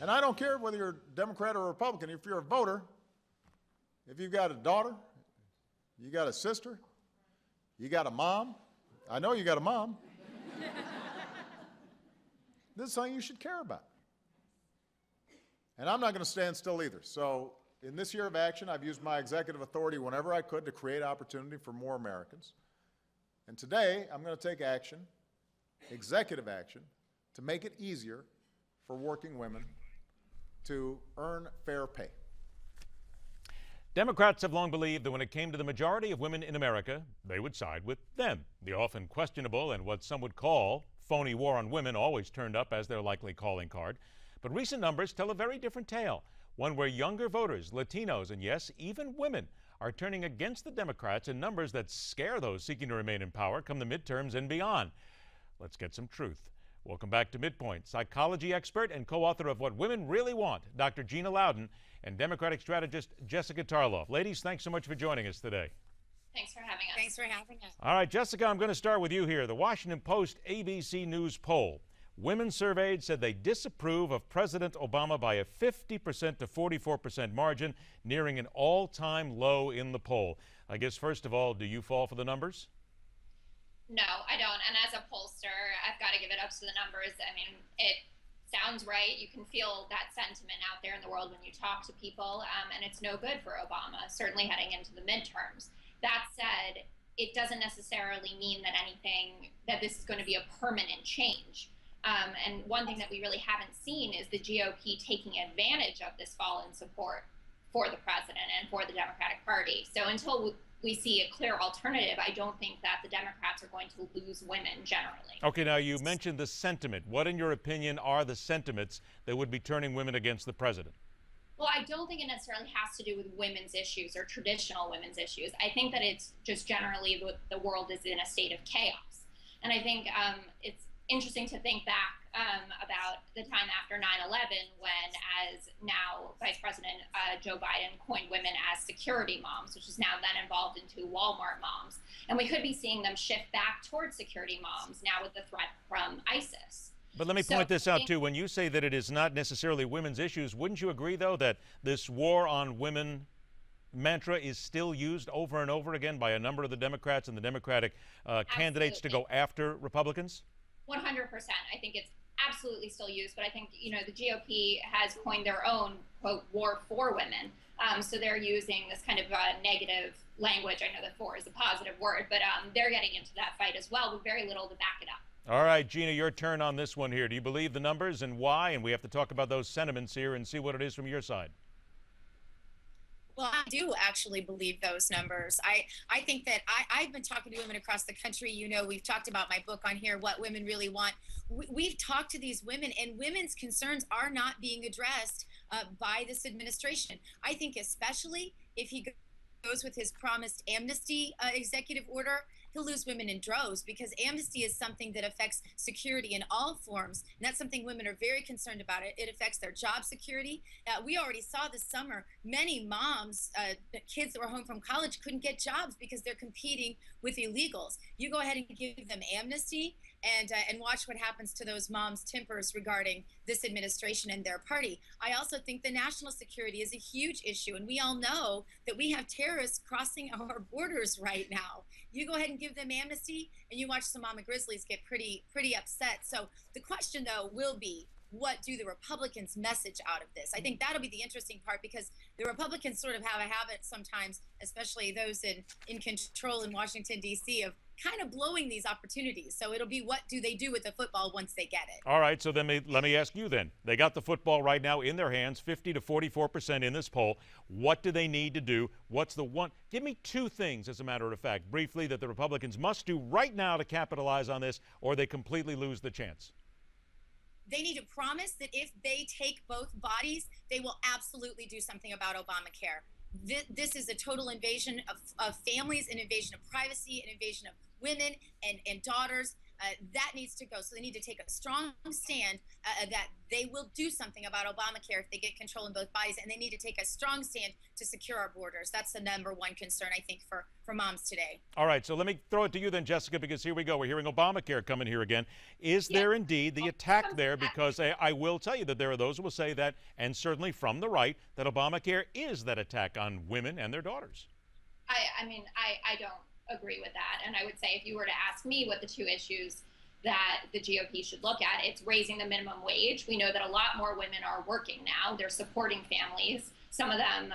And I don't care whether you're Democrat or Republican. If you're a voter, if you've got a daughter, you got a sister, you got a mom, I know you got a mom, this is something you should care about. And I'm not going to stand still either. So in this year of action, I've used my executive authority whenever I could to create opportunity for more Americans. And today, I'm going to take action, executive action, to make it easier for working women to earn fair pay. Democrats have long believed that when it came to the majority of women in America, they would side with them. The often questionable and what some would call phony war on women always turned up as their likely calling card. But recent numbers tell a very different tale, one where younger voters, Latinos, and yes, even women are turning against the Democrats in numbers that scare those seeking to remain in power come the midterms and beyond. Let's get some truth. Welcome back to MidPoint. Psychology expert and co-author of What Women Really Want, Dr. Gina Loudon, and Democratic strategist Jessica Tarlov. Ladies, thanks so much for joining us today. Thanks for having us. Thanks for having us. All right, Jessica, I'm going to start with you here. The Washington Post ABC News poll. Women surveyed said they disapprove of President Obama by a 50% to 44% margin, nearing an all-time low in the poll. I guess, first of all, do you fall for the numbers? No, I don't. And as a pollster, I've got to give it up to the numbers. I mean, it sounds right. You can feel that sentiment out there in the world when you talk to people, and it's no good for Obama, certainly heading into the midterms. That said, it doesn't necessarily mean that this is going to be a permanent change. And one thing that we really haven't seen is the GOP taking advantage of this fall in support for the president and for the Democratic Party. So until we see a clear alternative, I don't think that the Democrats are going to lose women generally. Okay, now you mentioned the sentiment. What, in your opinion, are the sentiments that would be turning women against the president? Well, I don't think it necessarily has to do with women's issues or traditional women's issues. I think that it's just generally the world is in a state of chaos. And I think it's interesting to think back about the time after 9/11 when, as now Vice President Joe Biden coined women as security moms, which is now then evolved into Walmart moms. And we could be seeing them shift back towards security moms now with the threat from ISIS. But let me point this out, too. When you say that it is not necessarily women's issues, wouldn't you agree, though, that this war on women mantra is still used over and over again by a number of the Democrats and the Democratic candidates to go after Republicans? 100%. I think it's absolutely still used, but I think, the GOP has coined their own, quote, war for women. So they're using this kind of negative language. I know that for is a positive word, but they're getting into that fight as well with very little to back it up. All right, Gina, your turn on this one here. Do you believe the numbers and why? And we have to talk about those sentiments here and see what it is from your side. Well, I do actually believe those numbers. I think that I've been talking to women across the country. We've talked about my book on here, What Women Really Want. We've talked to these women, and women's concerns are not being addressed by this administration. I think especially if he goes with his promised amnesty executive order, he'll lose women in droves, because amnesty is something that affects security in all forms. And that's something women are very concerned about. It affects their job security. We already saw this summer, many moms, kids that were home from college couldn't get jobs because they're competing with illegals. You go ahead and give them amnesty and watch what happens to those moms' tempers regarding this administration and their party. I also think the national security is a huge issue, and we all know that we have terrorists crossing our borders right now. You go ahead and give them amnesty, and you watch some mama grizzlies get pretty upset. So the question, though, will be, what do the Republicans message out of this? I think that'll be the interesting part, because the Republicans sort of have a habit sometimes, especially those in control in Washington, D.C., of kind of blowing these opportunities. So it'll be, what do they do with the football once they get it? All right, so then let me ask you then. They got the football right now in their hands, 50 to 44% in this poll. What do they need to do? What's the one? Give me two things, as a matter of fact, briefly, that the Republicans must do right now to capitalize on this, or they completely lose the chance. They need to promise that if they take both bodies, they will absolutely do something about Obamacare. This is a total invasion of families, an invasion of privacy, an invasion of women and daughters. That needs to go. So they need to take a strong stand that they will do something about Obamacare if they get control in both bodies, and they need to take a strong stand to secure our borders. That's the #1 concern, I think, for moms today. All right, so let me throw it to you then, Jessica, because here we go. We're hearing Obamacare coming here again. Is there indeed the attack there? Because I will tell you that there are those who will say that, and certainly from the right, that Obamacare is that attack on women and their daughters. I mean, I don't agree with that. And I would say if you were to ask me what the two issues that the GOP should look at, it's raising the minimum wage. We know that a lot more women are working now. They're supporting families. Some of them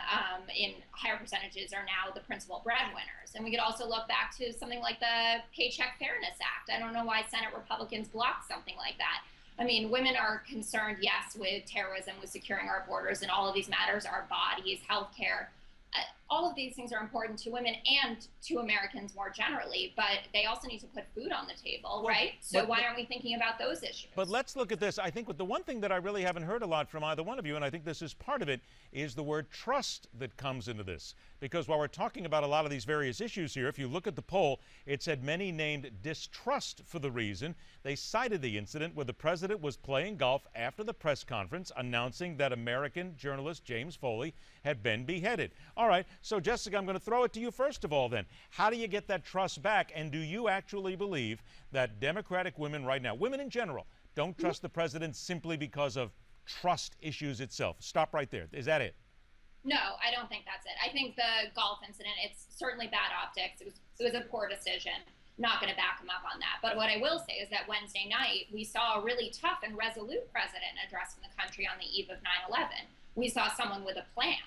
in higher percentages are now the principal breadwinners. And we could also look back to something like the Paycheck Fairness Act. I don't know why Senate Republicans blocked something like that. I mean, women are concerned, yes, with terrorism, with securing our borders, and all of these matters, our bodies, healthcare. All of these things are important to women and to Americans more generally, but they also need to put food on the table, right? So why aren't we thinking about those issues? But let's look at this. I think the one thing that I really haven't heard a lot from either one of you, and I think this is part of it, is the word trust that comes into this. Because while we're talking about a lot of these various issues here, if you look at the poll, it said many named distrust for the reason. They cited the incident where the president was playing golf after the press conference announcing that American journalist James Foley had been beheaded. All right, so Jessica, I'm going to throw it to you first of all then. How do you get that trust back? And do you actually believe that Democratic women right now, women in general, don't trust the president simply because of trust issues itself? Stop right there. Is that it? No, I don't think that's it. I think the golf incident, it's certainly bad optics. It was a poor decision. Not going to back him up on that. But what I will say is that Wednesday night, we saw a really tough and resolute president addressing the country on the eve of 9/11. We saw someone with a plan.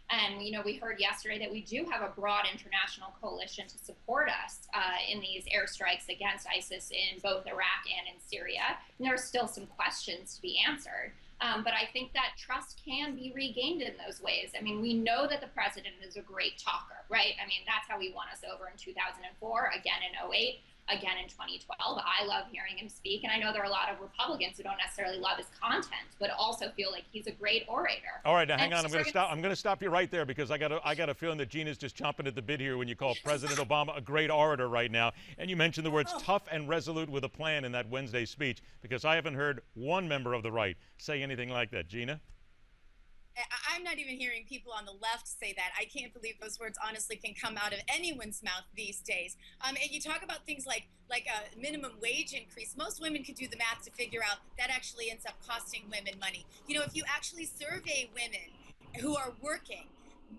And, you know, we heard yesterday that we do have a broad international coalition to support us in these airstrikes against ISIS in both Iraq and in Syria. And there are still some questions to be answered. But I think that trust can be regained in those ways. I mean, we know that the president is a great talker, right? I mean, that's how he won us over in 2004, again in 2008, again in 2012. I love hearing him speak. And I know there are a lot of Republicans who don't necessarily love his content, but also feel like he's a great orator. All right, now hang on. I'm going to stop you right there because I got a feeling that Gina's just chomping at the bit here when you call President Obama a great orator right now. And you mentioned the words tough and resolute with a plan in that Wednesday speech, because I haven't heard one member of the right say anything like that. Gina? I'm not even hearing people on the left say that. I can't believe those words honestly can come out of anyone's mouth these days. And you talk about things like a minimum wage increase. Most women could do the math to figure out that actually ends up costing women money. You know, if you actually survey women who are working,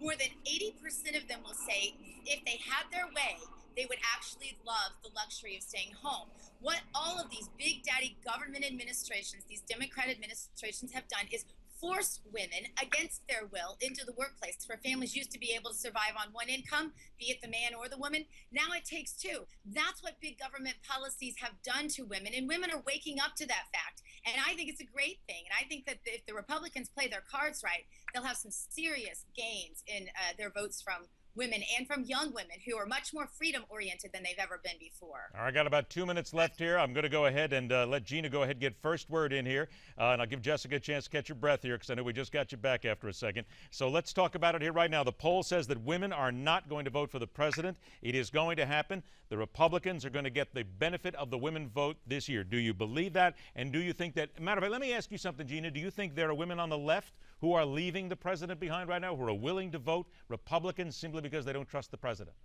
more than 80% of them will say if they had their way, they would actually love the luxury of staying home. What all of these big daddy government administrations, these Democrat administrations have done is force women against their will into the workplace, where families used to be able to survive on one income, be it the man or the woman. Now it takes two. That's what big government policies have done to women, and women are waking up to that fact. And I think it's a great thing. And I think that if the Republicans play their cards right, they'll have some serious gains in their votes from women and from young women who are much more freedom-oriented than they've ever been before. All right, I got about 2 minutes left here. I'm going to go ahead and let Gina go ahead and get first word in here. And I'll give Jessica a chance to catch your breath here because I know we just got you back after a second. So let's talk about it here right now. The poll says that women are not going to vote for the president. It is going to happen. The Republicans are going to get the benefit of the women vote this year. Do you believe that? And do you think that, matter of fact, let me ask you something, Gina. Do you think there are women on the left who are leaving the president behind right now, who are willing to vote Republicans simply because they don't trust the president?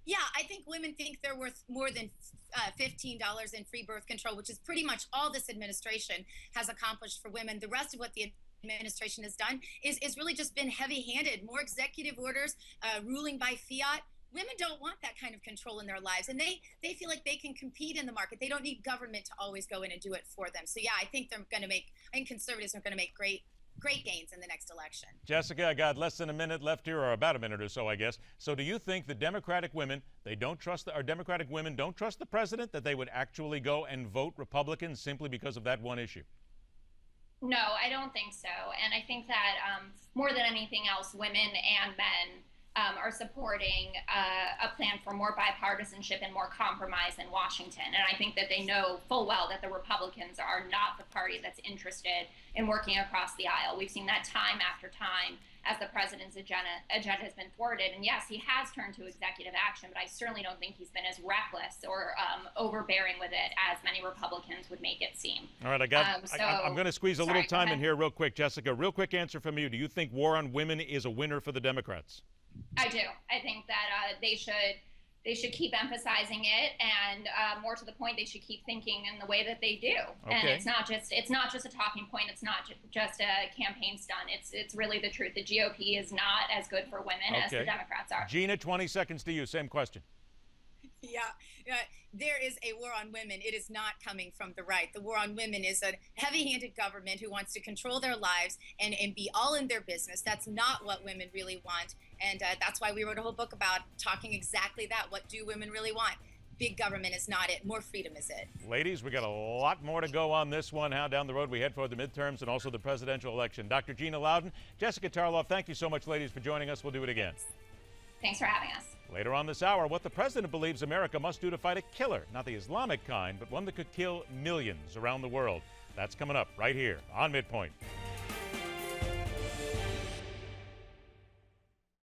Yeah, I think women think they're worth more than $15 in free birth control, which is pretty much all this administration has accomplished for women. The rest of what the administration has done is really just been heavy-handed, more executive orders, ruling by fiat. Women don't want that kind of control in their lives, and they feel like they can compete in the market. They don't need government to always go in and do it for them. So yeah, I think conservatives are going to make great gains in the next election. Jessica, I got less than a minute left here, or about a minute or so, I guess. So do you think the Democratic women, Democratic women don't trust the president, that they would actually go and vote Republicans simply because of that one issue? No, I don't think so. And I think that more than anything else, women and men are supporting a plan for more bipartisanship and more compromise in Washington. And I think that they know full well that the Republicans are not the party that's interested in working across the aisle. We've seen that time after time as the president's agenda has been thwarted. And yes, he has turned to executive action, but I certainly don't think he's been as reckless or overbearing with it as many Republicans would make it seem. All right, I'm going to squeeze a little time in here real quick, Jessica. Real quick answer from you. Do you think war on women is a winner for the Democrats? I do. I think that they should keep emphasizing it, and more to the point, they should keep thinking in the way that they do. Okay. And it's not just a talking point. It's not just a campaign stunt. It's really the truth. The GOP is not as good for women as the Democrats are. Gina, 20 seconds to you. Same question. Yeah, there is a war on women. It is not coming from the right. The war on women is a heavy-handed government who wants to control their lives and be all in their business. That's not what women really want. And that's why we wrote a whole book about talking exactly that. What do women really want? Big government is not it. More freedom is it. Ladies, we got a lot more to go on this one. How down the road we head for the midterms and also the presidential election. Dr. Gina Loudon, Jessica Tarlov, thank you so much, ladies, for joining us. We'll do it again. Thanks for having us. Later on this hour, what the president believes America must do to fight a killer, not the Islamic kind, but one that could kill millions around the world. That's coming up right here on MidPoint.